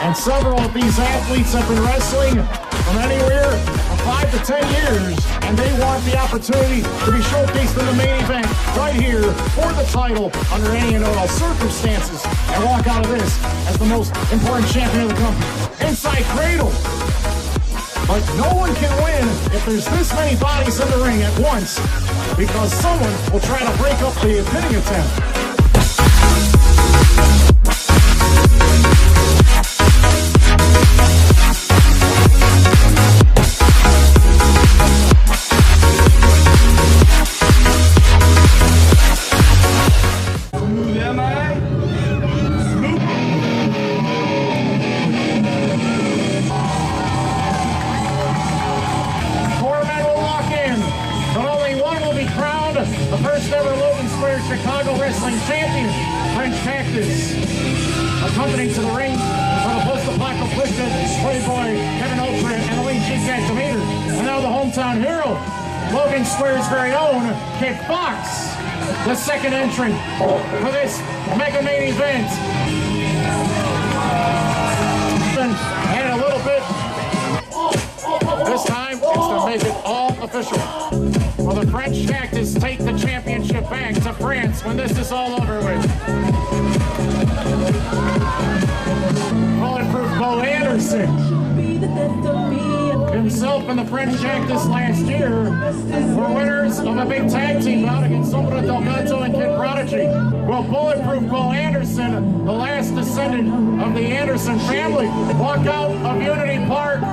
And several of these athletes have been wrestling from anywhere from 5 to 10 years, and they want the opportunity to be showcased in the main event right here for the title under any and all circumstances, and walk out of this as the most important champion of the company. Inside cradle. But no one can win if there's this many bodies in the ring at once, because someone will try to break up the pinning attempt. The first ever Logan Square Chicago wrestling champion, French Cactus. Accompanying to the ring for the post-apocalyptic Playboy, Kevin Ultra Demeter. And now the hometown hero, Logan Square's very own Kidd FoxXx, the second entrant for this mega main event. And a little bit, this time it's to make it all official. Will the French Cactus take the championship back to France when this is all over with? Bulletproof Beau Anderson, himself and the French Cactus last year, were winners of a big tag team bout against Sombra Del Gato and Kid Prodigy. Will Bulletproof Beau Anderson, the last descendant of the Anderson family, walk out of Unity Park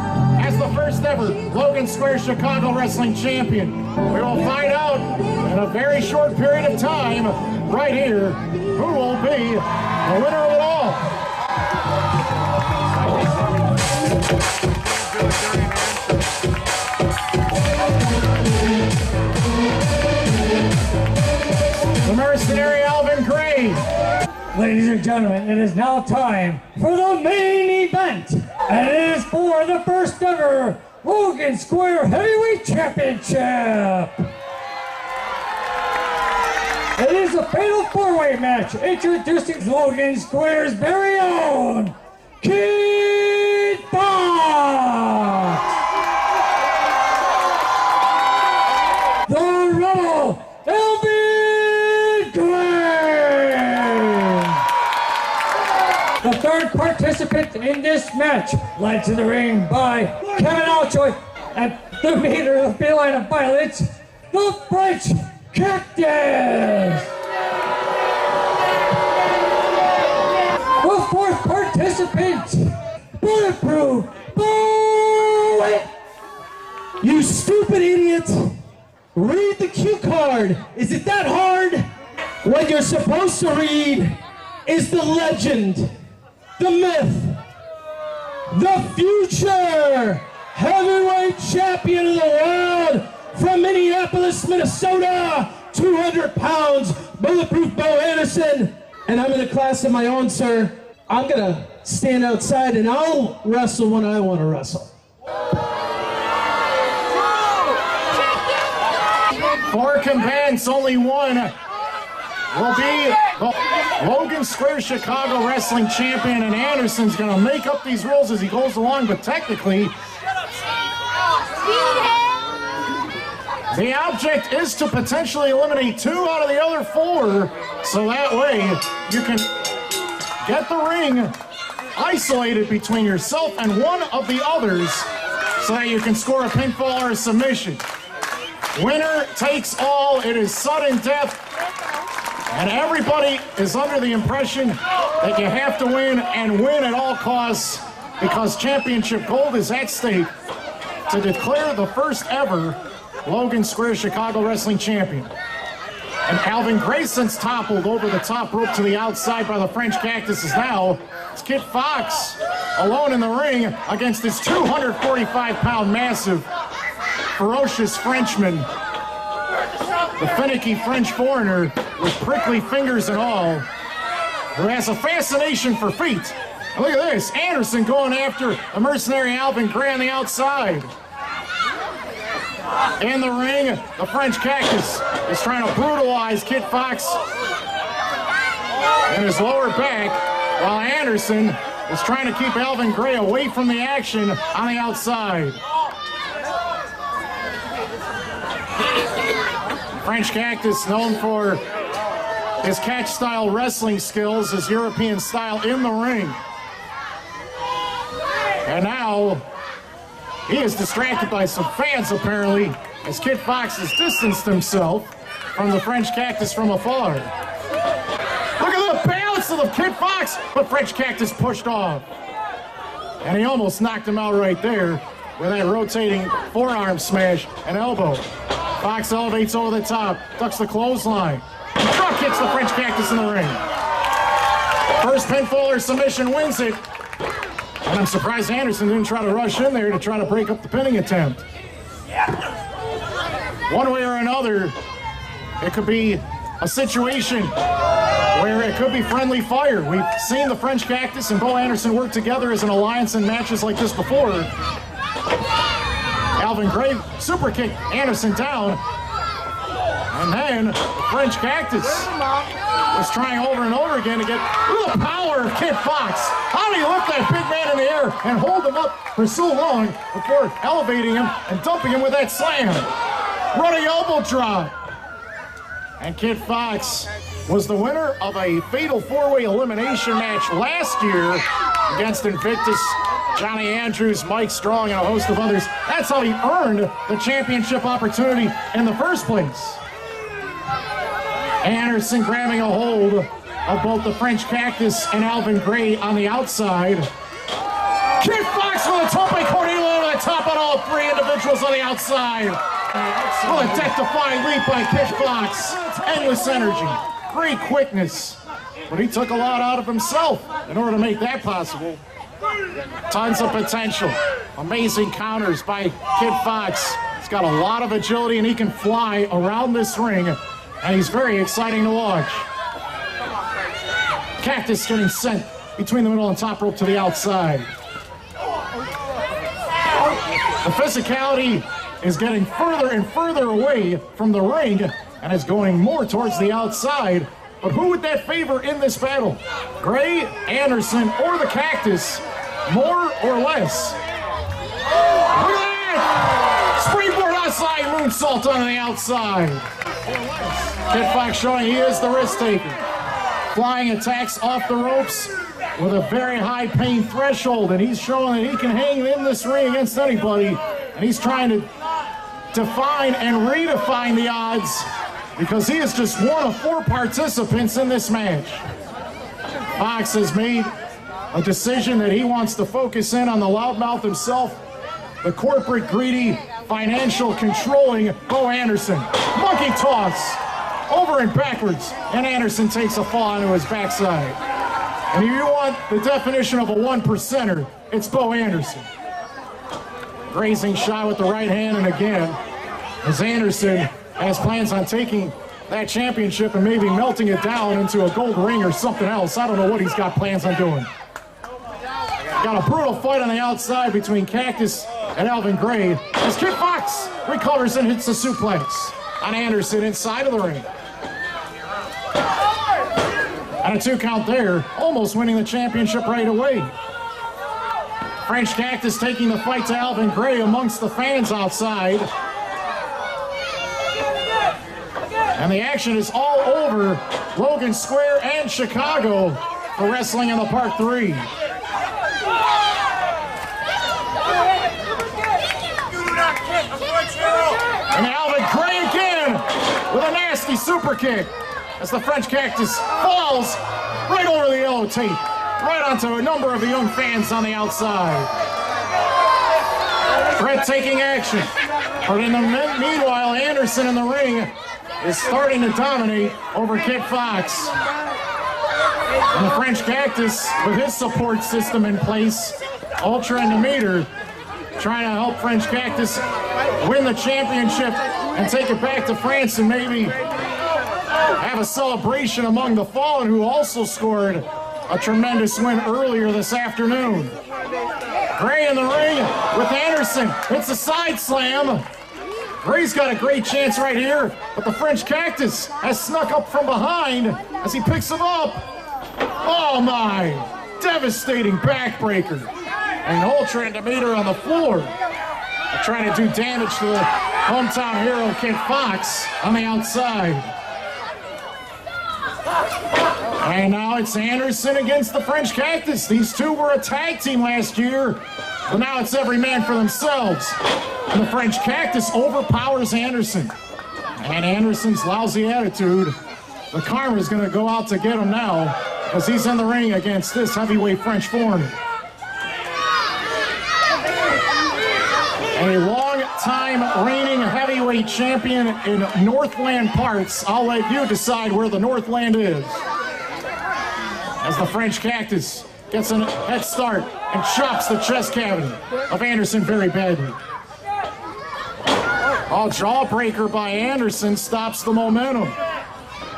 as the first ever Logan Square Chicago wrestling champion? We will find out in a very short period of time, right here, who will be the winner of it all. The Mercenary Alvin Gray. Ladies and gentlemen, it is now time for the main event. And it is for the first ever Logan Square Heavyweight Championship. It is a fatal four-way match introducing Logan Square's very own Kidd FoxXx. The Rebel Alvin Gray. The third participant in this match, led to the ring by Kevin Ultra Demeter, the feline of violence, the French Cactus. The fourth participant, Bulletproof Beau. You stupid idiot! Read the cue card. Is it that hard? What you're supposed to read is the legend, the myth, the future heavyweight champion of the world from Minneapolis, Minnesota, 200 pounds, Bulletproof Beau Anderson. And I'm in a class of my own, sir. I'm gonna stand outside and I'll wrestle when I want to wrestle. Four combatants, only one will be the Logan Square Chicago wrestling champion, and Anderson's gonna make up these rules as he goes along, but technically the object is to potentially eliminate 2 out of the other 4, so that way you can get the ring isolated between yourself and one of the others so that you can score a pinfall or a submission. Winner takes all. It is sudden death, and everybody is under the impression that you have to win and win at all costs, because championship gold is at stake to declare the first ever Logan Square Chicago wrestling champion. And Alvin Gray, since toppled over the top rope to the outside by the French Cactus, is now Kidd FoxXx alone in the ring against this 245-pound massive ferocious Frenchman, the finicky French foreigner with prickly fingers and all, who has a fascination for feet. And look at this, Anderson going after a Mercenary Alvin Gray on the outside. In the ring, the French Cactus is trying to brutalize Kidd FoxXx in his lower back, while Anderson is trying to keep Alvin Gray away from the action on the outside. French Cactus, known for his catch-style wrestling skills, his European style in the ring. And now, he is distracted by some fans, apparently, as Kidd Fox has distanced himself from the French Cactus from afar. Look at the balance of the Kidd Fox, but French Cactus pushed off. And he almost knocked him out right there with that rotating forearm smash and elbow. Fox elevates over the top, ducks the clothesline. Drop kicks the French Cactus in the ring. First pinfall or submission wins it. And I'm surprised Anderson didn't try to rush in there to try to break up the pinning attempt. One way or another, it could be a situation where it could be friendly fire. We've seen the French Cactus and Beau Anderson work together as an alliance in matches like this before. Alvin Gray super kicked Anderson down. And then French Cactus was trying over and over again to get the power of Kidd Fox. How did he lift that big man in the air and hold him up for so long before elevating him and dumping him with that slam? Running elbow drop. And Kidd Fox was the winner of a fatal four-way elimination match last year against Invictus, Johnny Andrews, Mike Strong, and a host of others. That's how he earned the championship opportunity in the first place. Anderson grabbing a hold of both the French Cactus and Alvin Gray on the outside. Kidd Fox with a tope cornillo over the top on all three individuals on the outside. With a death-defying leap by Kidd Fox. Endless energy, great quickness. But he took a lot out of himself in order to make that possible. Tons of potential. Amazing counters by Kidd Fox. He's got a lot of agility and he can fly around this ring. And he's very exciting to watch. Cactus getting sent between the middle and top rope to the outside. The physicality is getting further and further away from the ring and is going more towards the outside. But who would that favor in this battle? Gray, Anderson, or the Cactus? More or less? Look at that! Springboard outside, moonsault on the outside. Kidd Fox showing he is the risk taker. Flying attacks off the ropes with a very high pain threshold, and he's showing that he can hang in this ring against anybody, and he's trying to define and redefine the odds because he is just one of 4 participants in this match. Fox has made a decision that he wants to focus in on the loudmouth himself, the corporate greedy, financial controlling Beau Anderson. Monkey toss, over and backwards, and Anderson takes a fall onto his backside. And if you want the definition of a 1%er, it's Beau Anderson. Grazing shot with the right hand, and again, as Anderson has plans on taking that championship and maybe melting it down into a gold ring or something else. I don't know what he's got plans on doing. Got a brutal fight on the outside between Cactus and Alvin Gray as Kidd Fox recovers and hits the suplex on Anderson inside of the ring. And a 2 count there, almost winning the championship right away. French Cactus taking the fight to Alvin Gray amongst the fans outside. And the action is all over Logan Square and Chicago for Wrestling in the Park 3. And Alvin Gray again with a nasty super kick as the French Cactus falls right over the yellow tape, right onto a number of the young fans on the outside. Breathtaking action. But in the meanwhile, Anderson in the ring is starting to dominate over Kidd Fox. And the French Cactus, with his support system in place, Ultra Demeter, trying to help French Cactus win the championship and take it back to France and maybe have a celebration among the Fallen, who also scored a tremendous win earlier this afternoon. Gray in the ring with Anderson. It's a side slam. Gray's got a great chance right here, but the French Cactus has snuck up from behind as he picks him up. Oh my! devastating backbreaker. And Ultra Demeter on the floor. They're trying to do damage to the hometown hero, Kidd Fox, on the outside. And now it's Anderson against the French Cactus. These two were a tag team last year, but now it's every man for themselves. And the French Cactus overpowers Anderson. And Anderson's lousy attitude, the karma is going to go out to get him now, as he's in the ring against this heavyweight French foreigner. A long-time reigning heavyweight champion in Northland parts. I'll let you decide where the Northland is. As the French Cactus gets a head start and chops the chest cavity of Anderson very badly. Oh, jawbreaker by Anderson stops the momentum.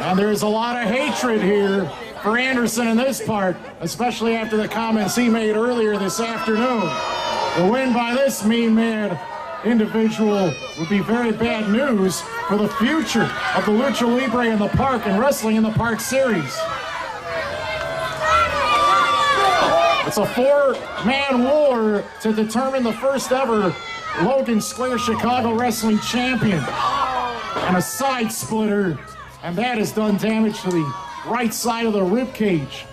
And there's a lot of hatred here for Anderson in this part, especially after the comments he made earlier this afternoon. The win by this mean man individual would be very bad news for the future of the Lucha Libre in the Park and Wrestling in the Park series. It's a four-man war to determine the first ever Logan Square Chicago Wrestling Champion. And a side splitter, and that has done damage to the right side of the rib cage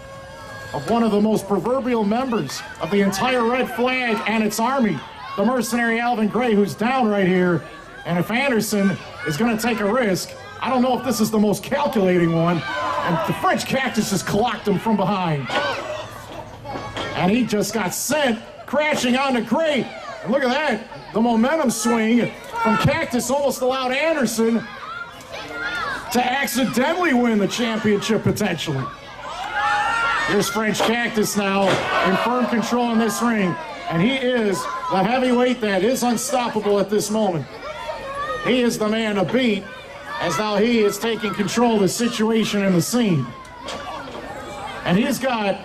of one of the most proverbial members of the entire Red Flag and its army, the Mercenary Alvin Gray, who's down right here. And if Anderson is going to take a risk, I don't know if this is the most calculating one. And the French Cactus just clocked him from behind. And he just got sent crashing onto Gray. And look at that. The momentum swing from Cactus almost allowed Anderson to accidentally win the championship potentially. Here's French Cactus now in firm control in this ring. And he is the heavyweight that is unstoppable at this moment. He is the man to beat, as now he is taking control of the situation and the scene. And he's got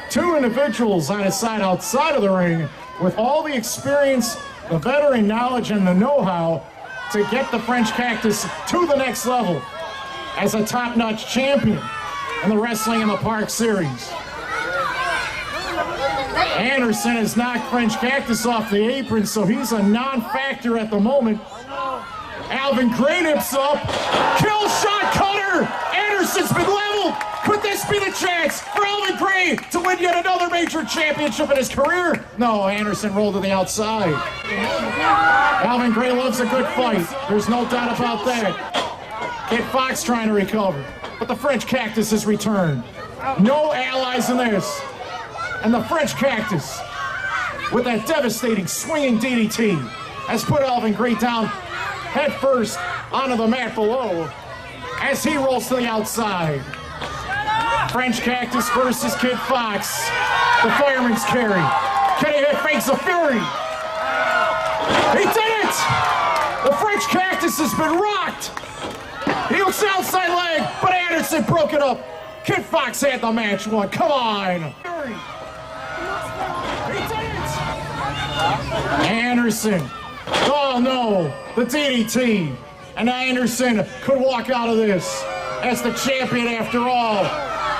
two individuals on his side outside of the ring with all the experience, the veteran knowledge, and the know-how to get the French Cactus to the next level as a top-notch champion in the Wrestling in the Park series. Anderson has knocked French Cactus off the apron, so he's a non-factor at the moment. Alvin Gray nips up. Kill shot cutter! Anderson's been leveled! Could this be the chance for Alvin Gray to win yet another major championship in his career? No, Anderson rolled to the outside. Alvin Gray loves a good fight. There's no doubt about that. Kidd Fox trying to recover, but the French Cactus has returned. No allies in this. And the French Cactus, with that devastating swinging DDT, has put Alvin Gray down head first onto the mat below as he rolls to the outside. French Cactus versus Kidd Fox. The fireman's carry. Can he hit Fakes of Fury? He did it! The French Cactus has been rocked. He looks outside leg, but Anderson broke it up. Kidd Fox had the match won. Come on. Anderson. Oh no, the DDT. And Anderson could walk out of this as the champion after all.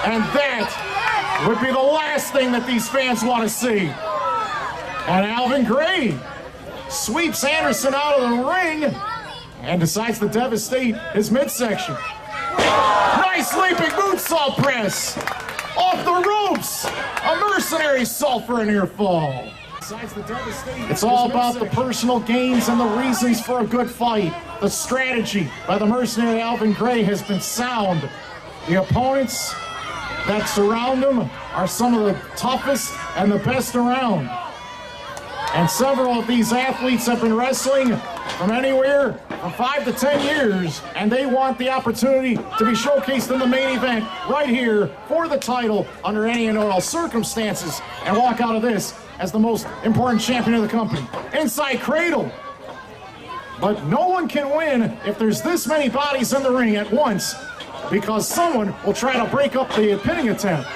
And that would be the last thing that these fans want to see. And Alvin Gray sweeps Anderson out of the ring and decides to devastate his midsection. Nice leaping moonsault press. Off the ropes. A mercenary salt for a near fall. It's all about the personal gains and the reasons for a good fight. The strategy by the Mercenary Alvin Gray has been sound. The opponents that surround him are some of the toughest and the best around. And several of these athletes have been wrestling from anywhere from 5 to 10 years, and they want the opportunity to be showcased in the main event right here for the title under any and all circumstances and walk out of this as the most important champion of the company. Inside cradle. But no one can win if there's this many bodies in the ring at once, because someone will try to break up the pinning attempt.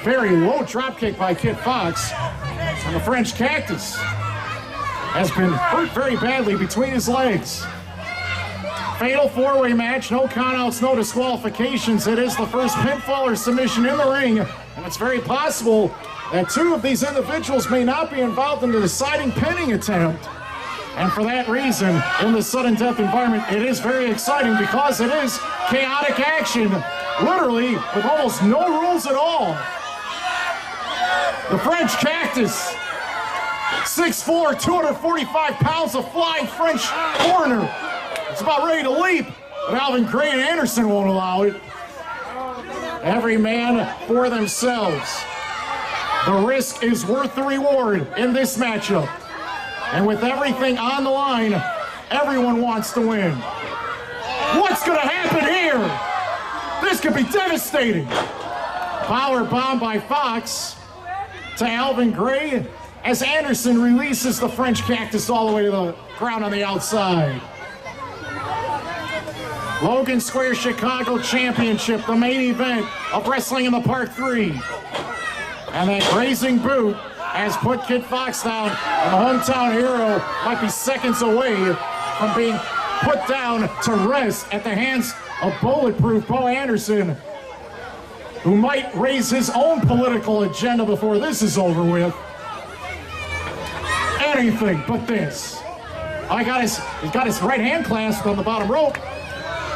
Very low dropkick by Kidd Fox. And the French Cactus has been hurt very badly between his legs. Fatal four-way match, no countouts, no disqualifications. It is the first pinfall or submission in the ring, and it's very possible that two of these individuals may not be involved in the deciding pinning attempt. And for that reason, in the sudden death environment, it is very exciting because it is chaotic action, literally with almost no rules at all. The French Cactus, 6'4", 245 pounds of flying French foreigner. It's about ready to leap, but Alvin Gray and Anderson won't allow it. Every man for themselves. The risk is worth the reward in this matchup. And with everything on the line, everyone wants to win. What's gonna happen here? This could be devastating. Power bomb by Fox to Alvin Gray as Anderson releases the French Cactus all the way to the ground on the outside. Logan Square Chicago Championship, the main event of Wrestling in the Park 3. And that grazing boot has put Kidd Fox down, and the hometown hero might be seconds away from being put down to rest at the hands of Bulletproof Beau Anderson, who might raise his own political agenda before this is over with. Anything but this. He's got his right hand clasped on the bottom rope.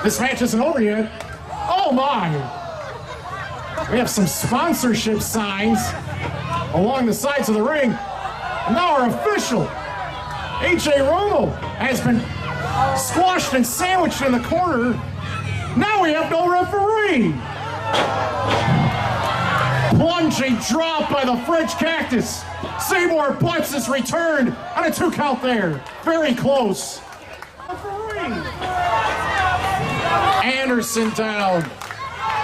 This match isn't over yet. Oh my! We have some sponsorship signs along the sides of the ring. And now our official, AJ Romo, has been squashed and sandwiched in the corner. Now we have no referee. Plunging drop by the French Cactus. Seymour Butts is returned on a 2 count there. Very close. Anderson down.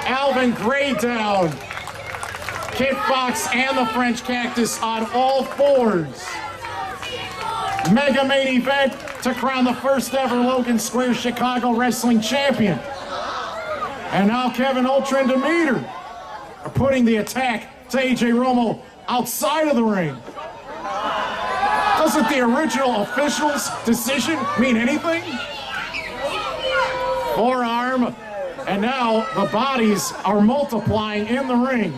Alvin Gray down. Kidd Fox and the French Cactus on all fours. Mega main event to crown the first ever Logan Square Chicago Wrestling Champion. And now Kevin Ultra Demeter are putting the attack to AJ Romo outside of the ring. Doesn't the original official's decision mean anything? Forearm, and now the bodies are multiplying in the ring.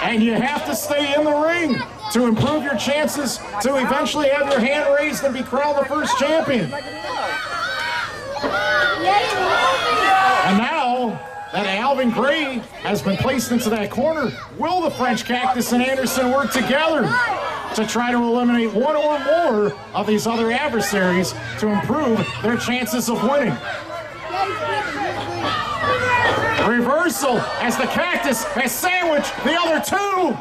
And you have to stay in the ring to improve your chances to eventually have your hand raised and be crowned the first champion. And now that Alvin Gray has been placed into that corner, will the French Cactus and Anderson work together to try to eliminate one or more of these other adversaries to improve their chances of winning? Reversal as the Cactus has sandwiched the other two.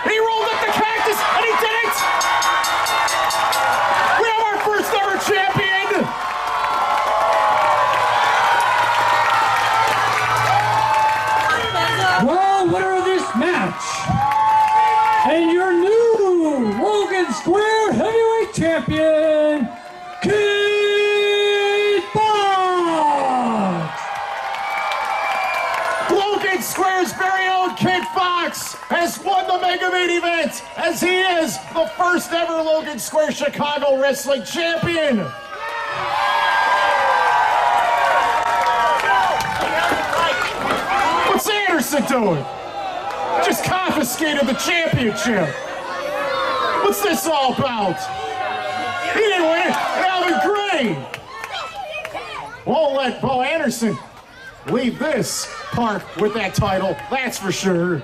He rolled up the Cactus and he did it! We have our first ever champion! Well, winner of this match, and your new Logan Square Heavyweight Champion, Kidd Fox! Logan Square's very own Kidd Fox has won the Mega Main Event as he is the first ever Logan Square Chicago Wrestling Champion. What's Anderson doing? Just confiscated the championship. What's this all about? He didn't win it, and Alvin Gray won't let Beau Anderson leave this park with that title, that's for sure.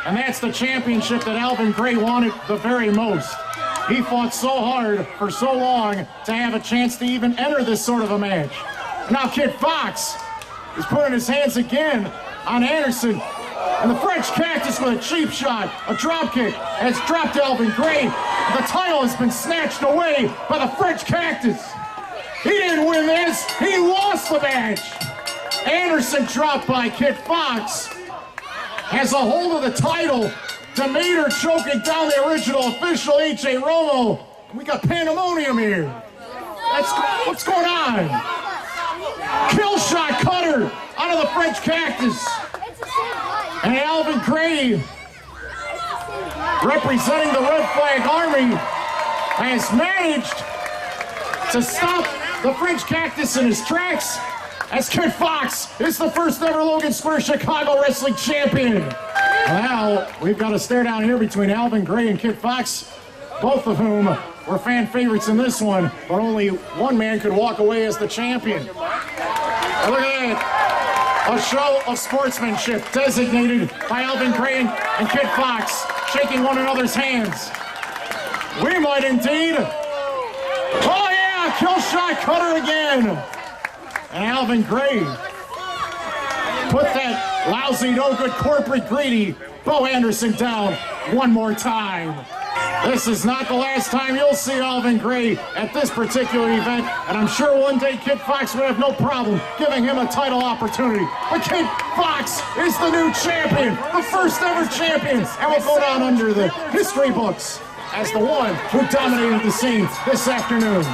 And that's the championship that Alvin Gray wanted the very most. He fought so hard for so long to have a chance to even enter this sort of a match. Now Kidd Fox is putting his hands again on Anderson. And the French Cactus with a cheap shot, a drop kick, has dropped Alvin Gray. The title has been snatched away by the French Cactus. He didn't win this, he lost the match. Anderson dropped by Kidd Fox. Has a hold of the title. Demeter choking down the original official, AJ Romo. We got pandemonium here. What's going on? Kill shot cutter out of the French Cactus. And Alvin Gray, representing the Red Flag Army, has managed to stop the French Cactus in his tracks as Kidd Fox is the first ever Logan Square Chicago Wrestling Champion. Now, we've got a stare down here between Alvin Gray and Kidd Fox, both of whom were fan favorites in this one, but only one man could walk away as the champion. Look at that. A show of sportsmanship designated by Alvin Gray and Kidd Fox, shaking one another's hands. We might indeed. Oh yeah, kill shot cutter again. And Alvin Gray put that lousy, no good corporate greedy Beau Anderson down one more time. This is not the last time you'll see Alvin Gray at this particular event, and I'm sure one day Kidd Fox would have no problem giving him a title opportunity. But Kidd Fox is the new champion, the first ever champion, and will go down under the history books as the one who dominated the scene this afternoon.